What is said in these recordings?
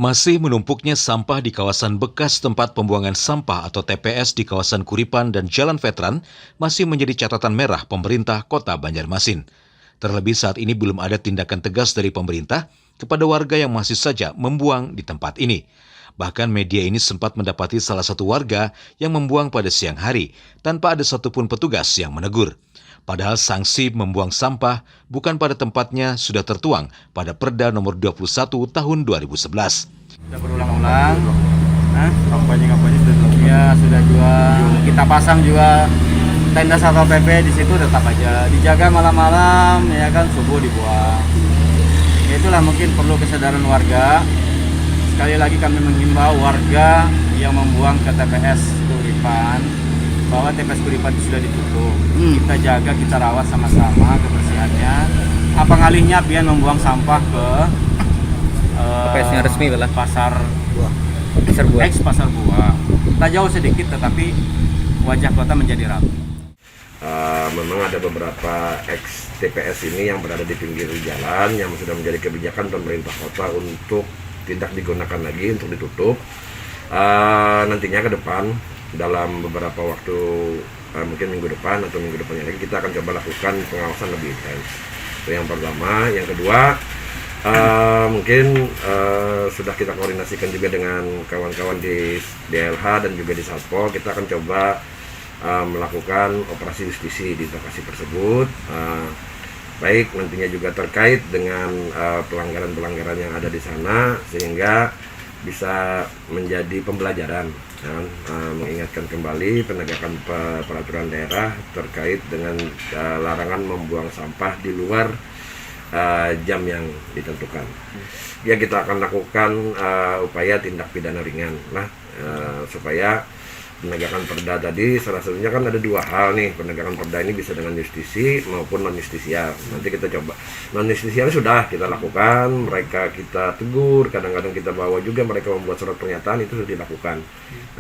Masih menumpuknya sampah di kawasan bekas tempat pembuangan sampah atau TPS di kawasan Kuripan dan Jalan Veteran masih menjadi catatan merah pemerintah Kota Banjarmasin. Terlebih saat ini belum ada tindakan tegas dari pemerintah kepada warga yang masih saja membuang di tempat ini. Bahkan media ini sempat mendapati salah satu warga yang membuang pada siang hari tanpa ada satupun petugas yang menegur. Padahal sanksi membuang sampah bukan pada tempatnya sudah tertuang pada Perda nomor 21 tahun 2011. Sudah berulang-ulang, kampanye sudah juga kita pasang juga tenda Satpol PP di situ, tetap aja dijaga malam-malam, ya kan, subuh dibuang. Ya itulah mungkin perlu kesadaran warga. Sekali lagi kami menghimbau warga yang membuang ke TPS Kuripan bahwa TPS Kuripan itu sudah ditutup. Kita jaga, kita rawat sama-sama kebersihannya. Apa ngalihnya pian membuang sampah ke TPS-nya resmi lah. Pasar Buah. Pasar Buah. Tak jauh sedikit tetapi wajah kota menjadi rapi. Memang ada beberapa ex TPS ini yang berada di pinggir jalan yang sudah menjadi kebijakan pemerintah kota untuk tidak digunakan lagi, untuk ditutup. Nantinya ke depan dalam beberapa waktu, mungkin minggu depan atau minggu depannya lagi, kita akan coba lakukan pengawasan lebih intens. Itu yang pertama. Yang kedua, mungkin sudah kita koordinasikan juga dengan kawan-kawan di DLH dan juga di Satpol. Kita akan coba melakukan operasi justisi di lokasi tersebut, baik nantinya juga terkait dengan pelanggaran-pelanggaran yang ada di sana, sehingga bisa menjadi pembelajaran, mengingatkan kembali penegakan peraturan daerah terkait dengan larangan membuang sampah di luar jam yang ditentukan. Ya, kita akan lakukan upaya tindak pidana ringan, supaya penegakan perda tadi salah satunya kan ada dua hal nih. Penegakan perda ini bisa dengan justisi maupun non justisial. Nanti kita coba. Non justisial sudah kita lakukan, mereka kita tegur, kadang-kadang kita bawa juga mereka membuat surat pernyataan, itu sudah dilakukan.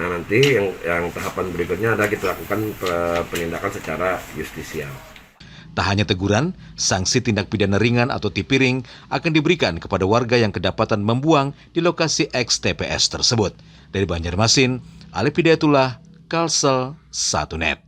Nah, nanti yang tahapan berikutnya adalah kita lakukan penindakan secara justisial. Tak hanya teguran, sanksi tindak pidana ringan atau tipiring akan diberikan kepada warga yang kedapatan membuang di lokasi ex TPS tersebut. Dari Banjarmasin, Alif Hidayatullah, Kalsel 1net.